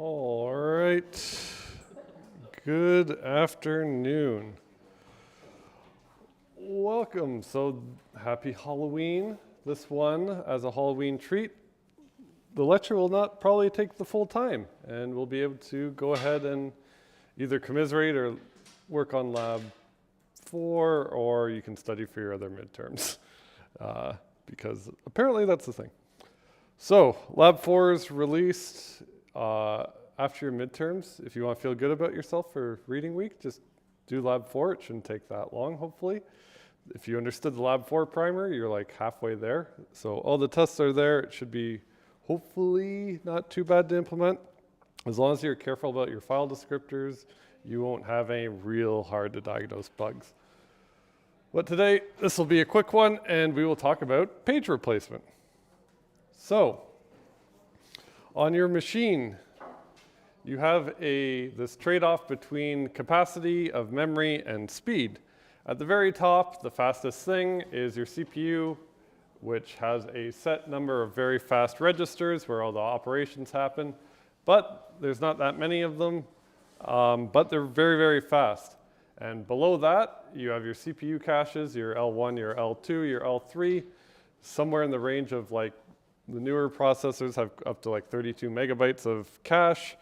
All right. Good afternoon. Welcome. So happy Halloween. This one as a Halloween treat. The lecture will not probably take the full time, and we'll be able to go ahead and either commiserate or work on lab 4, or you can study for your other midterms, because apparently that's the thing. So lab 4 is released after your midterms. If you want to feel good about yourself for reading week, just do lab 4. It shouldn't take that long, hopefully. If you understood the lab 4 primer, you're like halfway there. So all the tests are there. It should be hopefully not too bad to implement. As long as you're careful about your file descriptors, you won't have any real hard to diagnose bugs. But today, this will be a quick one, and we will talk about page replacement. So, on your machine, you have this trade-off between capacity of memory and speed. At the very top, the fastest thing is your CPU, which has a set number of very fast registers where all the operations happen. But there's not that many of them, but they're very, very fast. And below that, you have your CPU caches, your L1, your L2, your L3, somewhere in the range of like, the newer processors have up to like 32 megabytes of cache.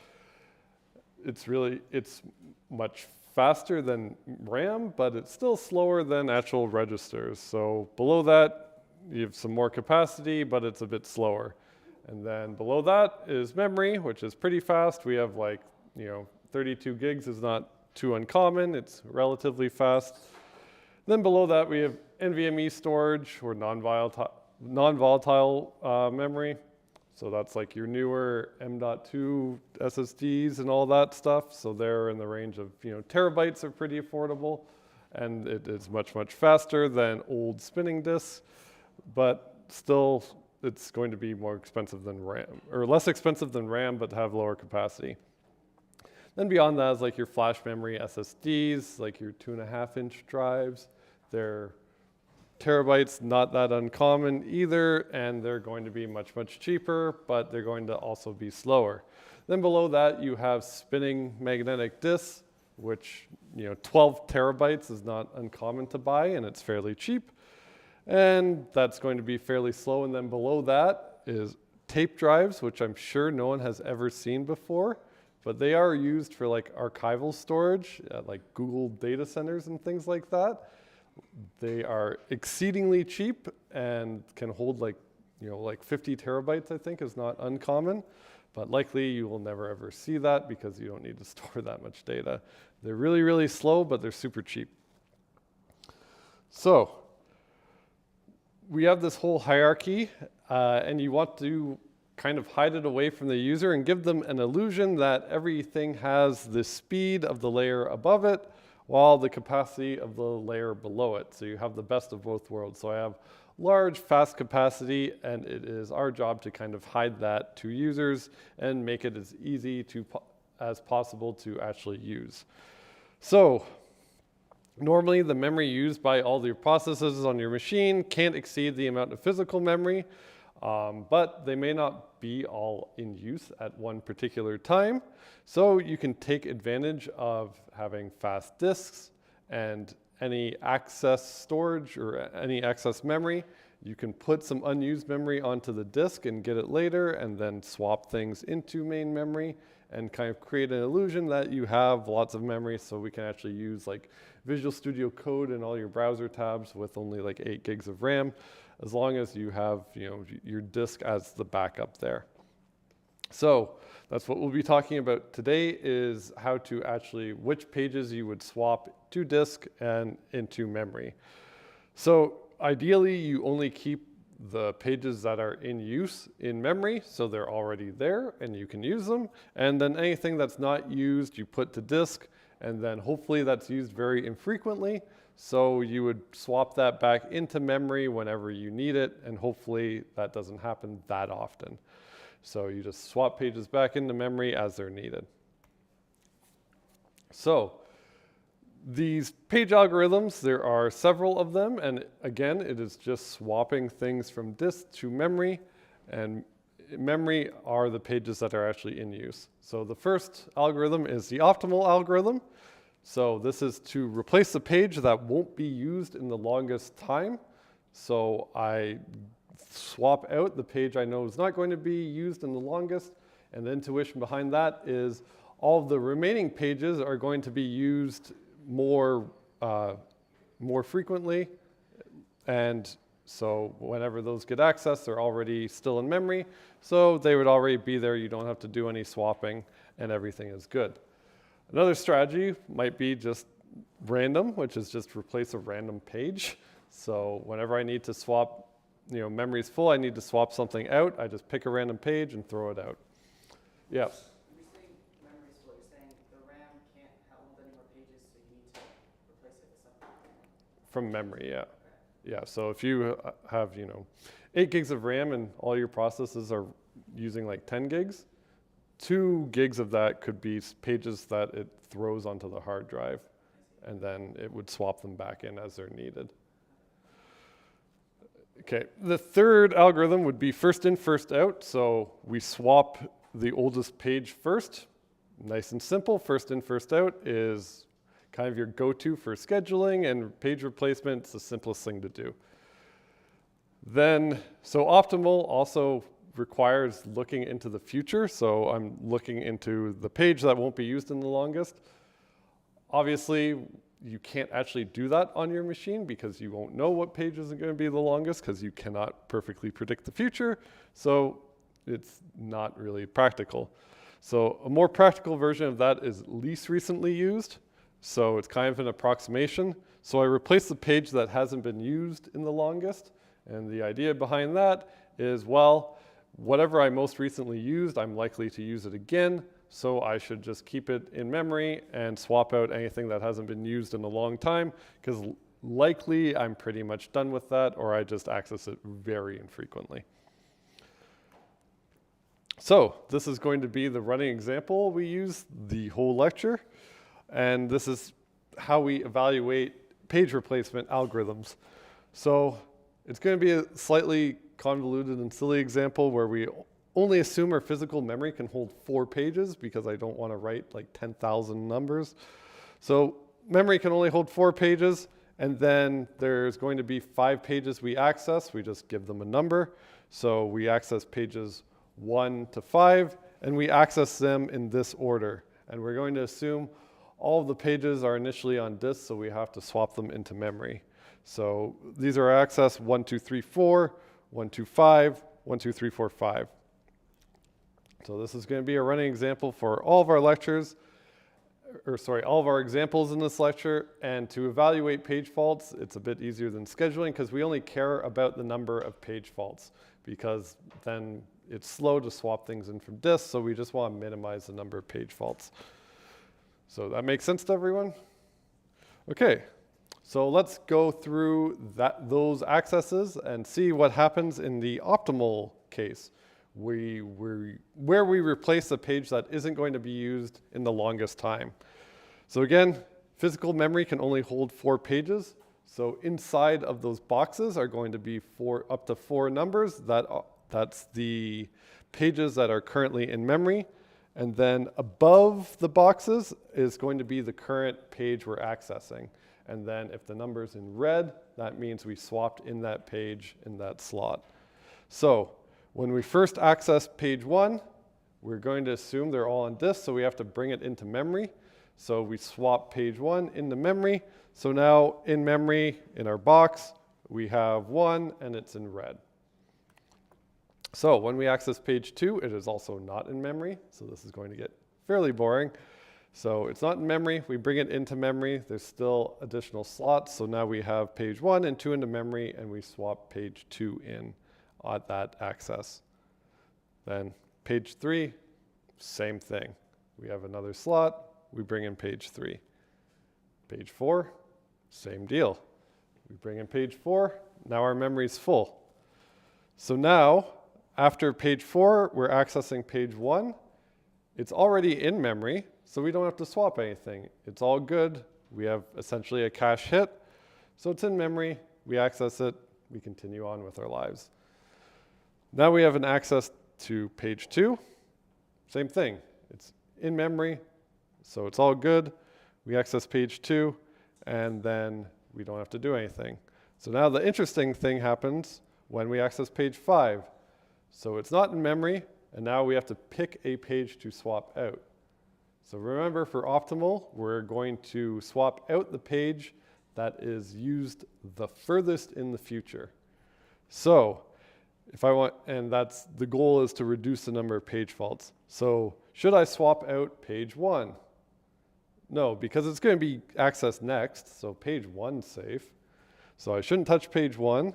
It's much faster than RAM, but it's still slower than actual registers. So below that, you have some more capacity, but it's a bit slower. And then below that is memory, which is pretty fast. We have 32 gigs is not too uncommon. It's relatively fast. Then below that, we have NVMe storage or non-volatile memory. So that's like your newer M.2 SSDs and all that stuff. So they're in the range of, terabytes are pretty affordable. And it is much, much faster than old spinning disks. But still, it's going to be more expensive than RAM, or less expensive than RAM, but have lower capacity. Then beyond that is like your flash memory SSDs, like your 2.5-inch drives. They're terabytes, not that uncommon either, and they're going to be much, much cheaper, but they're going to also be slower. Then below that, you have spinning magnetic disks, which 12 terabytes is not uncommon to buy, and it's fairly cheap. And that's going to be fairly slow. And then below that is tape drives, which I'm sure no one has ever seen before, but they are used for like archival storage at like Google data centers and things like that. They are exceedingly cheap and can hold like 50 terabytes, I think, is not uncommon, but likely you will never ever see that because you don't need to store that much data. They're really, really slow, but they're super cheap. So we have this whole hierarchy, and you want to kind of hide it away from the user and give them an illusion that everything has the speed of the layer above it while the capacity of the layer below it. So you have the best of both worlds. So I have large, fast capacity, and it is our job to kind of hide that to users and make it as easy as possible to actually use. So normally, the memory used by all your processes on your machine can't exceed the amount of physical memory, but they may not be all in use at one particular time. So you can take advantage of having fast disks and any access storage or any access memory. You can put some unused memory onto the disk and get it later, and then swap things into main memory and kind of create an illusion that you have lots of memory, so we can actually use like Visual Studio Code in all your browser tabs with only like 8 gigs of RAM, as long as you have your disk as the backup there. So that's what we'll be talking about today, is how to actually, which pages you would swap to disk and into memory. So ideally, you only keep the pages that are in use in memory, so they're already there and you can use them. And then anything that's not used, you put to disk, and then hopefully that's used very infrequently. So you would swap that back into memory whenever you need it, and hopefully that doesn't happen that often. So you just swap pages back into memory as they're needed. So these page algorithms, there are several of them, and again, it is just swapping things from disk to memory. And memory are the pages that are actually in use. So the first algorithm is the optimal algorithm. So this is to replace the page that won't be used in the longest time. So I swap out the page I know is not going to be used in the longest, and the intuition behind that is all of the remaining pages are going to be used more frequently, and so whenever those get accessed, they're already still in memory, so they would already be there. You don't have to do any swapping, and everything is good. Another strategy might be just random, which is just replace a random page. So whenever I need to swap, memory's full, I need to swap something out, I just pick a random page and throw it out. Yeah. When you're saying memory's full, you're saying the RAM can't hold any more pages, so you need to replace it with something. From memory, yeah. Yeah, so if you have, 8 gigs of RAM and all your processes are using like 10 gigs, 2 gigs of that could be pages that it throws onto the hard drive, and then it would swap them back in as they're needed. Okay, the third algorithm would be first in, first out. So we swap the oldest page first. Nice and simple. First in, first out is kind of your go-to for scheduling, and page replacement is the simplest thing to do. Then, so optimal also requires looking into the future. So I'm looking into the page that won't be used in the longest. Obviously, you can't actually do that on your machine because you won't know what page is going to be the longest because you cannot perfectly predict the future. So it's not really practical. So a more practical version of that is least recently used. So it's kind of an approximation. So I replace the page that hasn't been used in the longest. And the idea behind that is, well, whatever I most recently used, I'm likely to use it again. So I should just keep it in memory and swap out anything that hasn't been used in a long time, because likely I'm pretty much done with that, or I just access it very infrequently. So this is going to be the running example we use the whole lecture. And this is how we evaluate page replacement algorithms. So it's going to be a slightly convoluted and silly example where we only assume our physical memory can hold 4 pages because I don't want to write like 10,000 numbers. So memory can only hold 4 pages, and then there's going to be 5 pages we access. We just give them a number. So we access pages 1 to 5, and we access them in this order. And we're going to assume all of the pages are initially on disk, so we have to swap them into memory. So these are access 1, 2, 3, 4, 1, 2, 5, 1, 2, 3, 4, 5. So this is going to be a running example for all of our lectures, all of our examples in this lecture. And to evaluate page faults, it's a bit easier than scheduling because we only care about the number of page faults, because then it's slow to swap things in from disk. So we just want to minimize the number of page faults. So that makes sense to everyone? Okay, so let's go through those accesses and see what happens in the optimal case, where we replace a page that isn't going to be used in the longest time. So again, physical memory can only hold 4 pages. So inside of those boxes are going to be up to 4 numbers. That's the pages that are currently in memory. And then above the boxes is going to be the current page we're accessing. And then if the number's in red, that means we swapped in that page in that slot. So when we first access page 1, we're going to assume they're all on disk, so we have to bring it into memory. So we swap page 1 into memory. So now in memory, in our box, we have 1 and it's in red. So when we access page 2, it is also not in memory. So this is going to get fairly boring. So it's not in memory. We bring it into memory. There's still additional slots. So now we have page 1 and 2 into memory, and we swap page 2 in at that access. Then page 3, same thing. We have another slot. We bring in page 3. Page 4, same deal. We bring in page 4. Now our memory is full. So now, after page 4, we're accessing page 1. It's already in memory, so we don't have to swap anything. It's all good. We have essentially a cache hit. So it's in memory. We access it. We continue on with our lives. Now we have an access to page 2. Same thing. It's in memory, so it's all good. We access page 2, and then we don't have to do anything. So now the interesting thing happens when we access page 5. So it's not in memory, and now we have to pick a page to swap out. So remember, for optimal, we're going to swap out the page that is used the furthest in the future. So if I want, and that's the goal, is to reduce the number of page faults. So should I swap out page 1? No, because it's going to be accessed next, so page 1's safe. So I shouldn't touch page 1.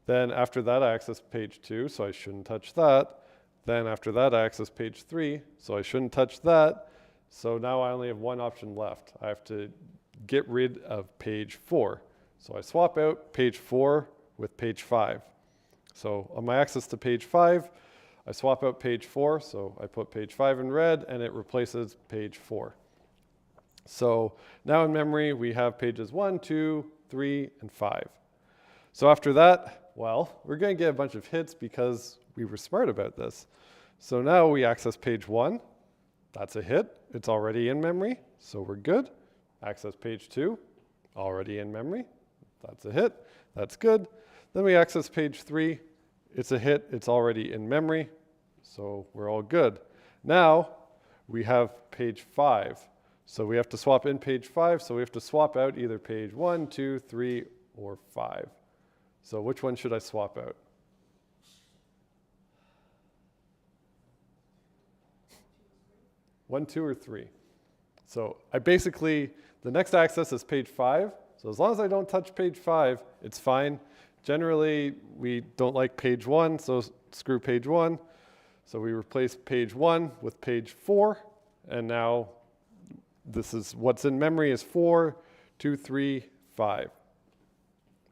Then after that, I access page 2, so I shouldn't touch that. Then after that, I access page 3, so I shouldn't touch that. So now I only have one option left. I have to get rid of page 4. So I swap out page 4 with page 5. So on my access to page 5, I swap out page 4, so I put page 5 in red, and it replaces page 4. So now in memory, we have pages 1, 2, 3, and 5. So after that, well, we're going to get a bunch of hits because we were smart about this. So now we access page 1. That's a hit. It's already in memory, so we're good. Access page 2, already in memory. That's a hit. That's good. Then we access page 3. It's a hit. It's already in memory, so we're all good. Now we have page 5. So we have to swap in page 5, so we have to swap out either page 1, 2, 3, or 5. So which one should I swap out? One, 2, or 3. So I basically, the next access is page 5. So as long as I don't touch page 5, it's fine. Generally, we don't like page 1, so screw page 1. So we replace page 1 with page 4, and now this is what's in memory is 4, 2, 3, 5.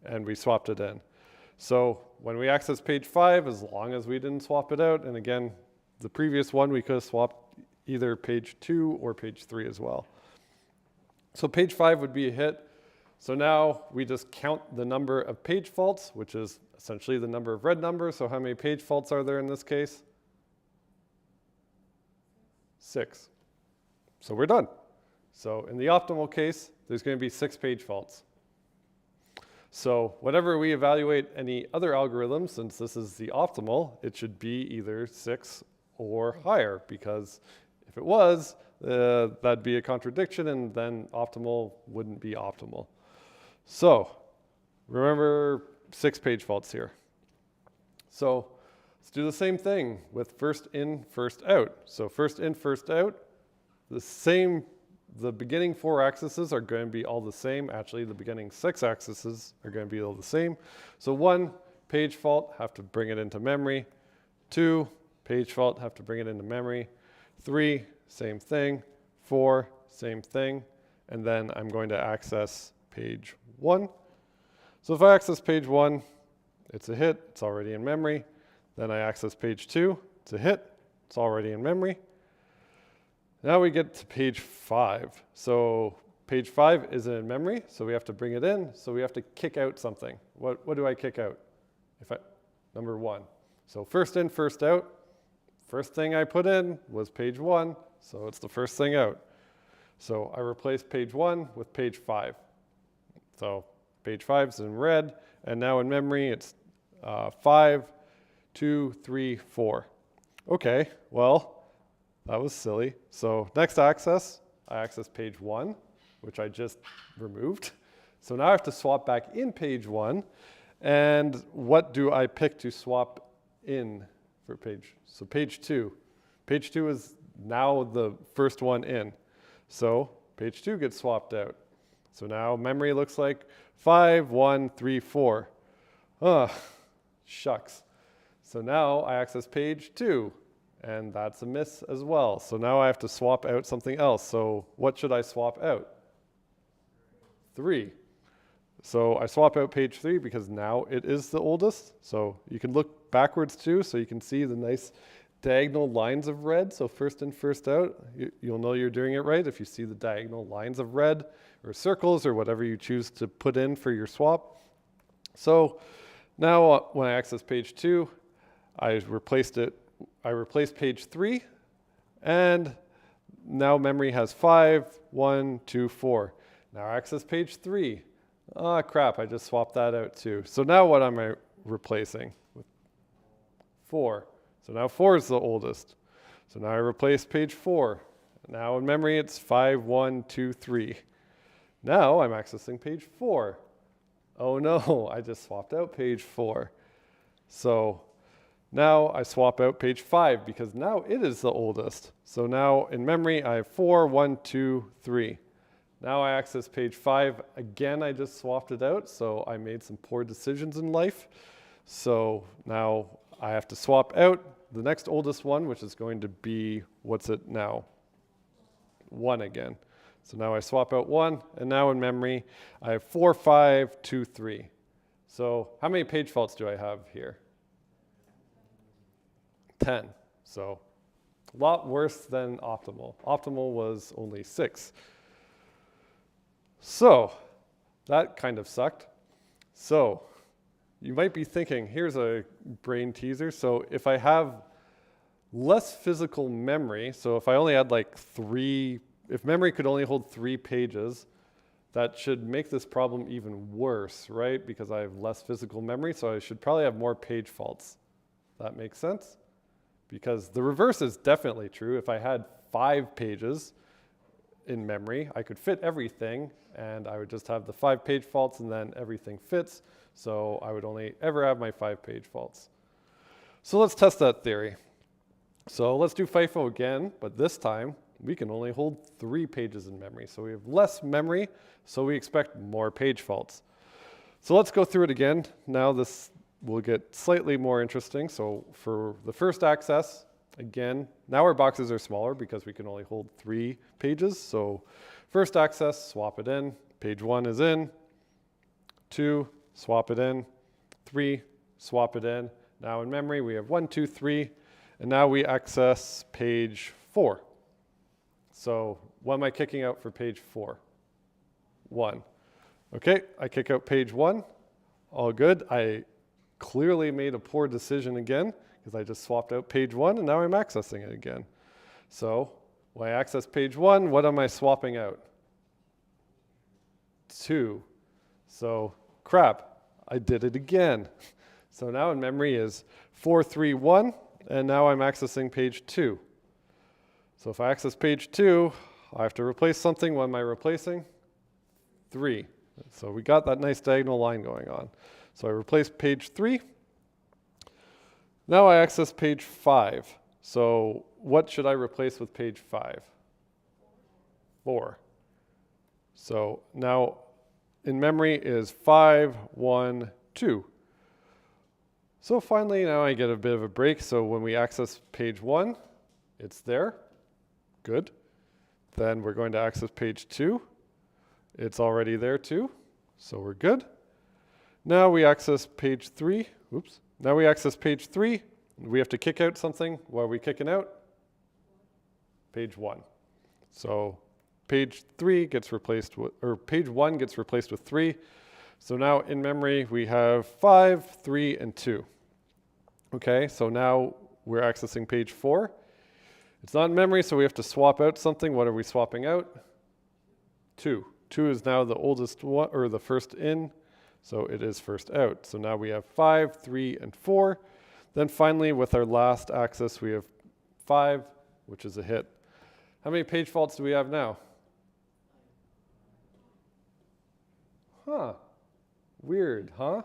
And we swapped it in. So when we access page 5, as long as we didn't swap it out, and again, the previous one, we could have swapped either page 2 or page 3 as well. So page 5 would be a hit. So now we just count the number of page faults, which is essentially the number of red numbers. So how many page faults are there in this case? 6. So we're done. So in the optimal case, there's going to be 6 page faults. So whenever we evaluate any other algorithm, since this is the optimal, it should be either 6 or higher, because if it was, that'd be a contradiction, and then optimal wouldn't be optimal. So remember 6 page faults here. So let's do the same thing with first in, first out. So first in, first out, the beginning 4 axes are going to be all the same. Actually, the beginning 6 axes are going to be all the same. So 1 page fault, have to bring it into memory. 2 page fault, have to bring it into memory. 3, same thing. 4, same thing. And then I'm going to access page 1. So if I access page 1, it's a hit. It's already in memory. Then I access page 2. It's a hit. It's already in memory. Now we get to page 5. So page 5 is in memory, so we have to bring it in. So we have to kick out something. What do I kick out? Number 1. So first in, first out. First thing I put in was page 1, so it's the first thing out. So I replaced page 1 with page 5. So page 5 is in red, and now in memory it's 5, 2, 3, 4. Okay, well, that was silly. So next access, I access page 1, which I just removed. So now I have to swap back in page 1. And what do I pick to swap in for page? So page 2. Page 2 is now the first one in. So page 2 gets swapped out. So now memory looks like 5, 1, 3, 4. Shucks. So now I access page 2. And that's a miss as well. So now I have to swap out something else. So what should I swap out? 3. So I swap out page 3 because now it is the oldest. So you can look backwards too, so you can see the nice diagonal lines of red. So first in, first out, you'll know you're doing it right if you see the diagonal lines of red or circles or whatever you choose to put in for your swap. So now when I access page 2, I replaced it I replace page 3, and now memory has 5, 1, 2, 4. Now I access page 3. Ah, crap, I just swapped that out too. So now what am I replacing? With 4. So now 4 is the oldest. So now I replace page 4. Now in memory it's 5, 1, 2, 3. Now I'm accessing page 4. Oh no, I just swapped out page 4. So now I swap out page 5 because now it is the oldest. So now in memory I have 4, 1, 2, 3. Now I access page 5. Again, I just swapped it out, so I made some poor decisions in life. So now I have to swap out the next oldest one, which is going to be, what's it now? 1 again. So now I swap out 1, and now in memory, I have 4, 5, 2, 3. So how many page faults do I have here? 10. So a lot worse than optimal. Optimal was only 6. So that kind of sucked. So you might be thinking, here's a brain teaser. So if I have less physical memory, so if I only had like 3, if memory could only hold 3 pages, that should make this problem even worse, right? Because I have less physical memory, so I should probably have more page faults. That makes sense? Because the reverse is definitely true. If I had 5 pages in memory, I could fit everything, and I would just have the 5 page faults, and then everything fits. So I would only ever have my 5 page faults. So let's test that theory. So let's do FIFO again, but this time we can only hold 3 pages in memory. So we have less memory, so we expect more page faults. So let's go through it again. Now this will get slightly more interesting. So for the first access, again, now our boxes are smaller because we can only hold 3 pages. So first access, swap it in. Page 1 is in. 2, swap it in. 3, swap it in. Now in memory, we have 1, 2, 3. And now we access page 4. So what am I kicking out for page 4? 1. Okay, I kick out page 1. All good. I clearly made a poor decision again because I just swapped out page 1 and now I'm accessing it again. So when I access page 1, what am I swapping out? 2. So crap, I did it again. So now in memory is 4, 3, 1, and now I'm accessing page 2. So if I access page 2, I have to replace something. What am I replacing? 3. So we got that nice diagonal line going on. So I replace page 3. Now I access page 5. So what should I replace with page 5? 4. So now in memory is 5, 1, 2. So finally now I get a bit of a break. So when we access page 1, it's there. Good. Then we're going to access page 2. It's already there too. So we're good. Now we access page 3. Oops. Now we access page 3. We have to kick out something. What are we kicking out? Page 1. So page 3 gets replaced with, or page 1 gets replaced with 3. So now in memory we have 5, 3, and 2. Okay, so now we're accessing page 4. It's not in memory, so we have to swap out something. What are we swapping out? 2. 2 is now the oldest one, or the first in, so it is first out. So now we have 5, 3, and 4. Then finally, with our last access, we have 5, which is a hit. How many page faults do we have now? Huh. Weird, huh?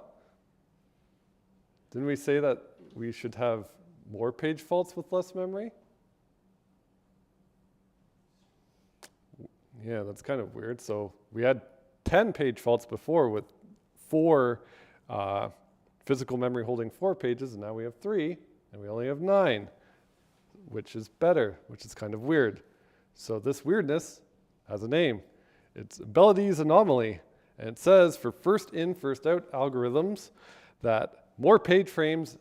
Didn't we say that we should have more page faults with less memory? Yeah, that's kind of weird. So we had 10 page faults before with 4 physical memory holding 4 pages, and now we have 3, and we only have 9, which is better, which is kind of weird. So this weirdness has a name. It's Bellide's anomaly, and it says for first in, first out algorithms that more page frames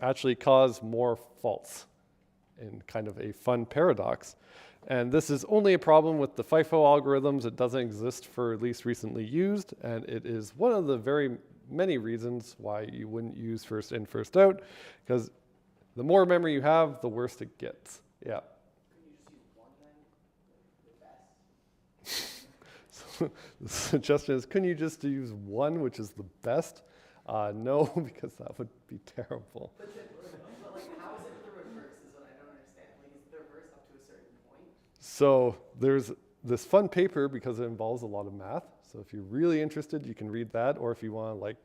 actually cause more faults in kind of a fun paradox. And this is only a problem with the FIFO algorithms. It doesn't exist for least recently used, and it is one of the very many reasons why you wouldn't use first in, first out, because The more memory you have, the worse it gets. Yeah. Couldn't you just use one then? The best? So the suggestion is, couldn't you just use one, which is the best? No, because that would be terrible. But like, how is it the reverse is what I don't understand. Like, is the reverse up to a certain point? So there's this fun paper because it involves a lot of math. So if you're really interested, you can read that. Or if you want to like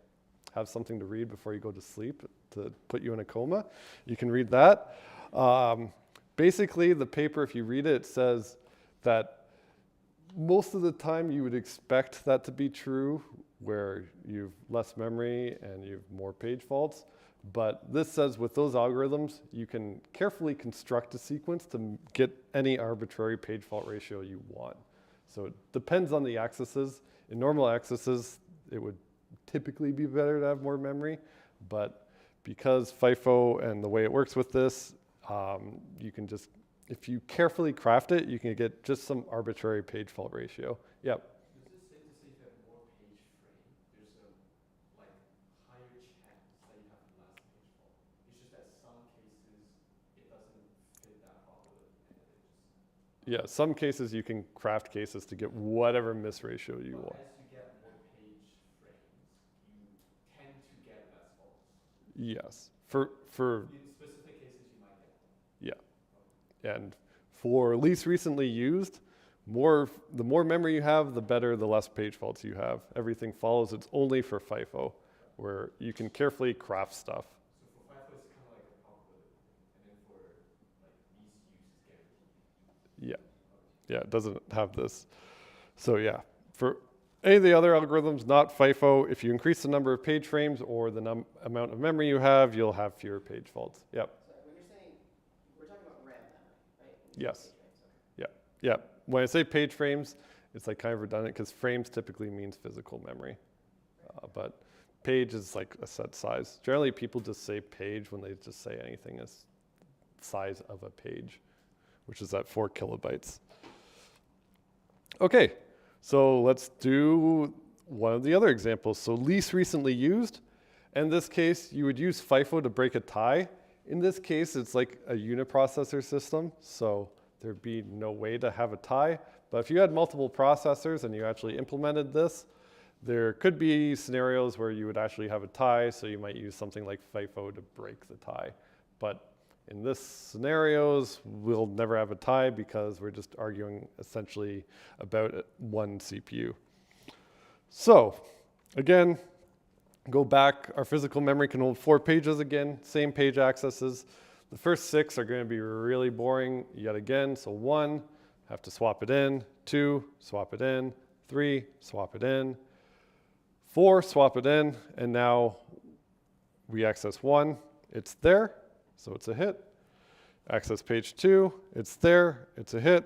have something to read before you go to sleep to put you in a coma, you can read that. Basically, the paper, if you read it, it says that most of the time you would expect that to be true, where you've less memory and you've more page faults. But this says with those algorithms, you can carefully construct a sequence to get any arbitrary page fault ratio you want. So it depends on the accesses. In normal accesses, it would typically be better to have more memory. But because FIFO and the way it works with this, you can just, if you carefully craft it, you can get just some arbitrary page fault ratio. Yep. Is this safe to say if you have more page frame, there's a like higher chance that you have less page fault? It's just that some cases it doesn't fit that probability, and it just. Yeah, some cases you can craft cases to get whatever miss ratio you want. As you get more page frames, you tend to get less faults. Yes. In specific cases, you might get them. Yeah. And for least recently used, the more memory you have, the better, the less page faults you have. Everything follows. It's only for FIFO, where you can carefully craft stuff. So for FIFO, it's kind of like a probability thing, and then for like least use, it's guaranteed. Yeah. Yeah, it doesn't have this. So yeah, for any of the other algorithms, not FIFO, if you increase the number of page frames or the amount of memory you have, you'll have fewer page faults. Yep. So when you're saying, we're talking about RAM memory, right? Yes. Page frames, okay. Yeah. When I say page frames, it's like kind of redundant because frames typically means physical memory. But page is like a set size. Generally, people just say page when they just say anything as size of a page, which is at 4 kilobytes. Okay, so let's do one of the other examples. So least recently used. In this case, you would use FIFO to break a tie. In this case, it's like a uniprocessor system, so there'd be no way to have a tie. But if you had multiple processors and you actually implemented this, there could be scenarios where you would actually have a tie, so you might use something like FIFO to break the tie. But in this scenarios, we'll never have a tie because we're just arguing essentially about one CPU. So again, go back, our physical memory can hold 4 pages again, same page accesses. The first 6 are going to be really boring yet again. So 1, have to swap it in. 2, swap it in. 3, swap it in. 4, swap it in. And now we access 1. It's there, so it's a hit. Access page 2. It's there. It's a hit.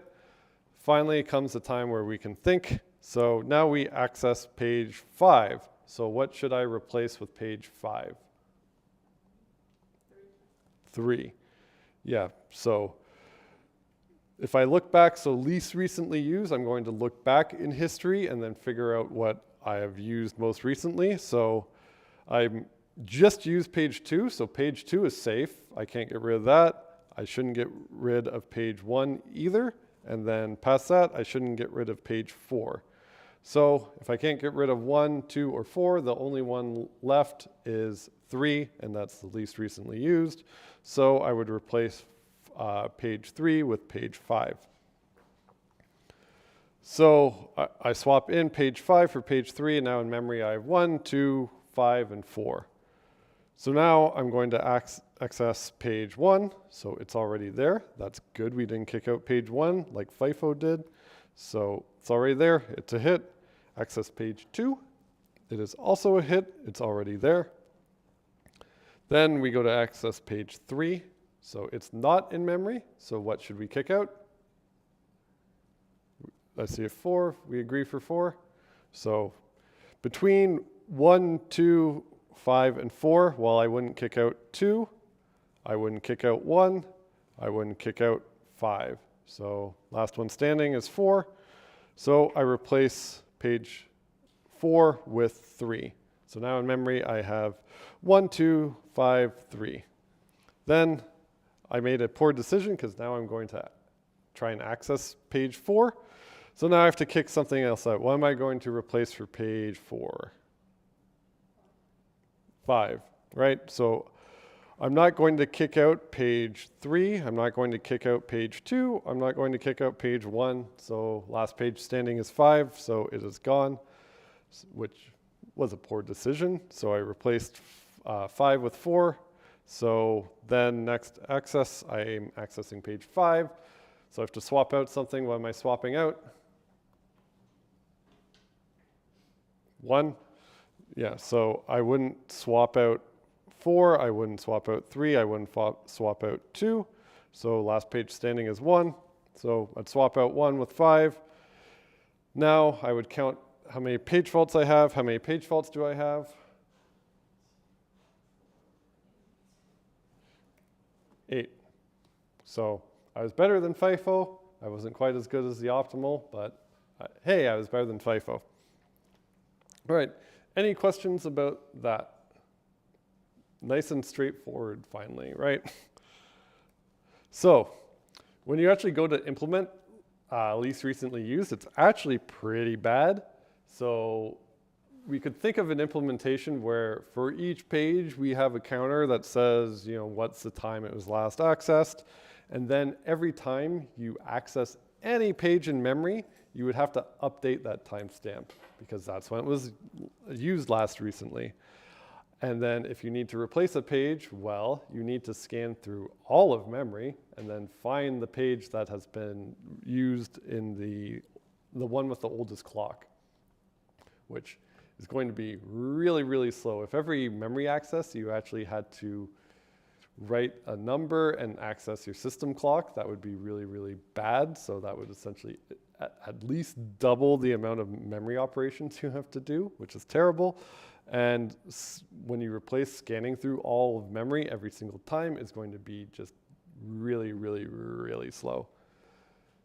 Finally comes the time where we can think. So now we access page 5. So what should I replace with page 5? 3. Yeah, so if I look back, so least recently used, I'm going to look back in history and then figure out what I have used most recently. So I just used page 2, so page 2 is safe. I can't get rid of that. I shouldn't get rid of page 1 either. And then past that, I shouldn't get rid of page 4. So if I can't get rid of 1, 2, or 4, the only one left is 3, and that's the least recently used. So I would replace page 3 with page 5. So I swap in page 5 for page 3, and now in memory I have 1, 2, 5, and 4. So now I'm going to access page 1, so it's already there. That's good, we didn't kick out page 1 like FIFO did. So it's already there, it's a hit. Access page 2, it is also a hit, it's already there. Then we go to access page 3, so it's not in memory, so what should we kick out? Let's see if 4, we agree for 4. So between 1, 2, 5, and 4, while I wouldn't kick out 2, I wouldn't kick out 1, I wouldn't kick out 5. So last one standing is 4. So I replace page 4 with 3. So now in memory I have 1, 2, 5, 3. Then I made a poor decision because now I'm going to try and access page 4. So now I have to kick something else out. What am I going to replace for page 4? 5, right? So I'm not going to kick out page 3. I'm not going to kick out page 2. I'm not going to kick out page 1. So last page standing is 5, so it is gone, which was a poor decision. So I replaced 5 with 4. So then next access, I'm accessing page 5. So I have to swap out something. What am I swapping out? 1. Yeah, so I wouldn't swap out 4. I wouldn't swap out 3. I wouldn't swap out 2. So last page standing is 1. So I'd swap out 1 with 5. Now I would count how many page faults I have. How many page faults do I have? 8. So I was better than FIFO. I wasn't quite as good as the optimal, but hey, I was better than FIFO. All right, any questions about that? Nice and straightforward finally, right? So when you actually go to implement least recently used, it's actually pretty bad. So we could think of an implementation where for each page we have a counter that says, you know, what's the time it was last accessed. And then every time you access any page in memory, you would have to update that timestamp because that's when it was used last recently. And then if you need to replace a page, well, you need to scan through all of memory and then find the page that has been used in the one with the oldest clock, which is going to be really, really slow. If every memory access you actually had to write a number and access your system clock, that would be really, really bad. So that would essentially at least double the amount of memory operations you have to do, which is terrible. And when you replace scanning through all of memory every single time, it's going to be just really, really, really slow.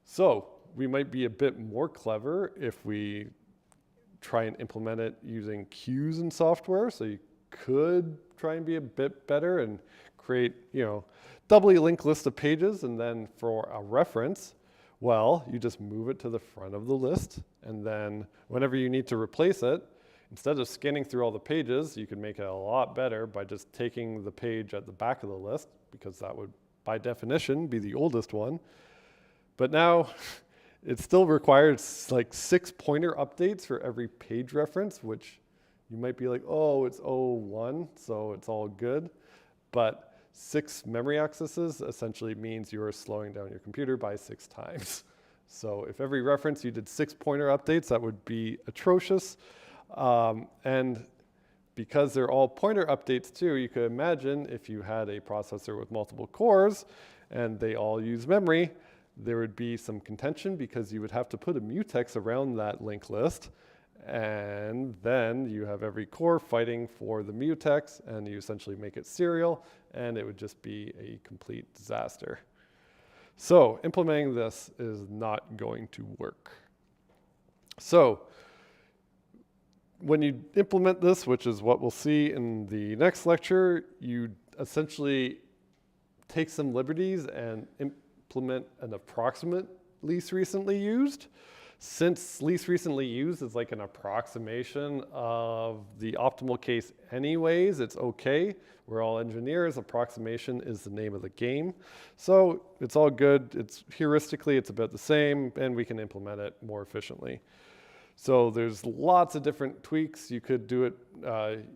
So we might be a bit more clever if we try and implement it using queues in software. So you could try and be a bit better and create, you know, doubly linked list of pages, and then for a reference, well, you just move it to the front of the list, and then whenever you need to replace it, instead of scanning through all the pages, you can make it a lot better by just taking the page at the back of the list, because that would, by definition, be the oldest one. But now it still requires like 6 pointer updates for every page reference, which you might be like, oh, it's 01, so it's all good. But 6 memory accesses essentially means you're slowing down your computer by 6 times. So if every reference you did 6 pointer updates, that would be atrocious. And because they're all pointer updates too, you could imagine if you had a processor with multiple cores and they all use memory, there would be some contention because you would have to put a mutex around that linked list. And then you have every core fighting for the mutex, and you essentially make it serial, and it would just be a complete disaster. So implementing this is not going to work. So when you implement this, which is what we'll see in the next lecture, you essentially take some liberties and implement an approximate least recently used. Since least recently used is like an approximation of the optimal case anyways, it's okay. We're all engineers. Approximation is the name of the game. So it's all good. It's heuristically, it's about the same, and we can implement it more efficiently. So there's lots of different tweaks you could do it,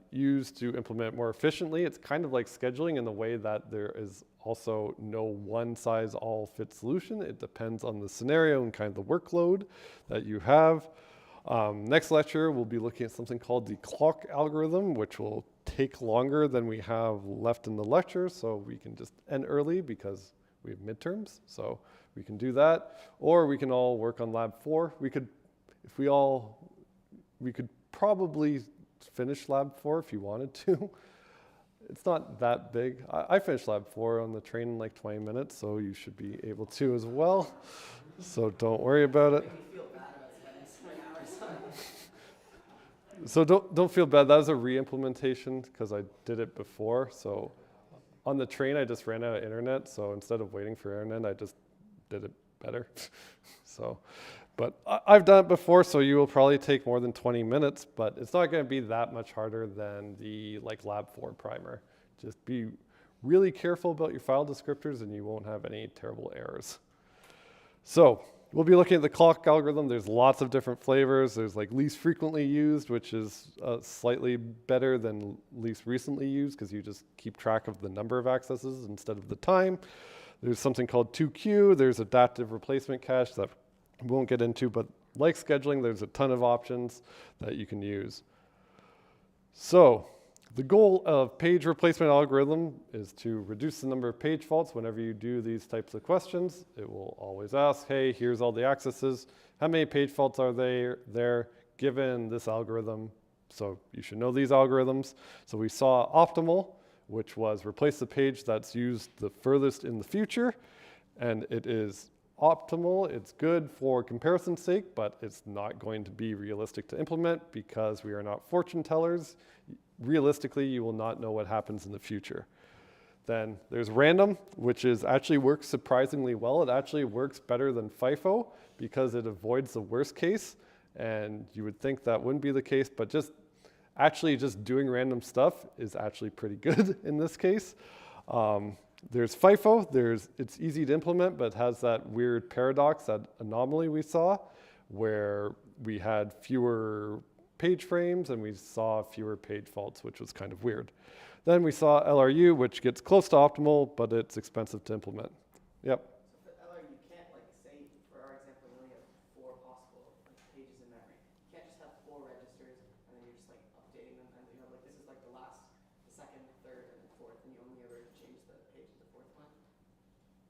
use to implement more efficiently. It's kind of like scheduling in the way that there is also no one-size-all-fits solution. It depends on the scenario and kind of the workload that you have. Next lecture, we'll be looking at something called the clock algorithm, which will take longer than we have left in the lecture, so we can just end early because we have midterms, so we can do that. Or we can all work on Lab 4. We could probably finish Lab 4 if you wanted to. It's not that big. I finished Lab 4 on the train in like 20 minutes, so you should be able to as well. So don't worry about it. Feel bad about spending so many hours on it. So don't feel bad. That was a re-implementation because I did it before. So On the train, I just ran out of internet, so instead of waiting for internet, I just did it better. So, but I've done it before, so you will probably take more than 20 minutes, but it's not going to be that much harder than the like Lab 4 primer. Just be really careful about your file descriptors and you won't have any terrible errors. So we'll be looking at the clock algorithm. There's lots of different flavors. There's like least frequently used, which is slightly better than least recently used because you just keep track of the number of accesses instead of the time. There's something called 2Q. There's adaptive replacement cache that we won't get into, but like scheduling, there's a ton of options that you can use. So the goal of page replacement algorithm is to reduce the number of page faults. Whenever you do these types of questions, it will always ask, hey, here's all the accesses. How many page faults are there given this algorithm? So you should know these algorithms. So we saw optimal, which was replace the page that's used the furthest in the future. And it is optimal. It's good for comparison's sake, but it's not going to be realistic to implement because we are not fortune tellers. Realistically, you will not know what happens in the future. Then there's random, which actually works surprisingly well. It actually works better than FIFO because it avoids the worst case. And you would think that wouldn't be the case, but just doing random stuff is actually pretty good in this case. There's FIFO. It's easy to implement, but has that weird paradox, that anomaly we saw, where we had fewer page frames and we saw fewer page faults, which was kind of weird. Then we saw LRU, which gets close to optimal, but it's expensive to implement. Yep. So for LR, you can't like say, for our example, you only have 4 possible pages in memory. You can't just have 4 registers and then you're just like updating them, and you have like this is like the last, the second, third, and the fourth, and you only ever change the page of the 4th one.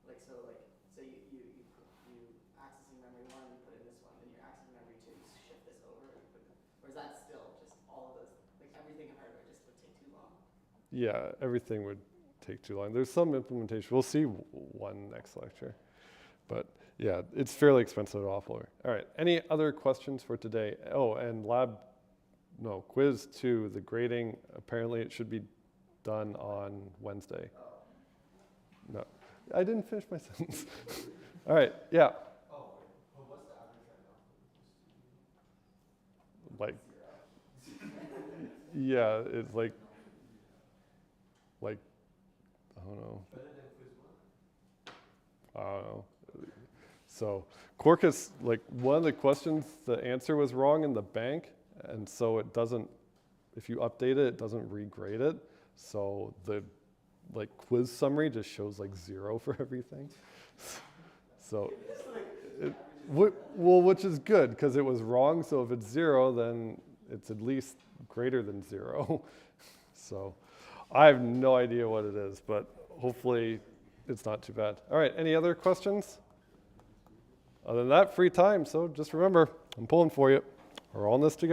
Like so, you accessing memory 1, you put in this one, then you're accessing memory 2, you shift this over, and you put it, or is that still just all of those, like everything in hardware just would take too long? Yeah, everything would take too long. There's some implementation. We'll see one next lecture. But yeah, it's fairly expensive to offload. All right, any other questions for today? Oh, and quiz 2, the grading, apparently it should be done on Wednesday. No, I didn't finish my sentence. All right, yeah. Oh, but what's the average right now? Like, yeah, it's like, I don't know. Better than quiz 1? I don't know. So Quarkus, like one of the questions, the answer was wrong in the bank, and so it doesn't, if you update it, it doesn't regrade it. So the like quiz summary just shows like 0 for everything. So, which is good because it was wrong. So if it's 0, then it's at least greater than 0. So I have no idea what it is, but hopefully it's not too bad. All right, any other questions? Other than that, free time. So just remember, I'm pulling for you. We're all in this together.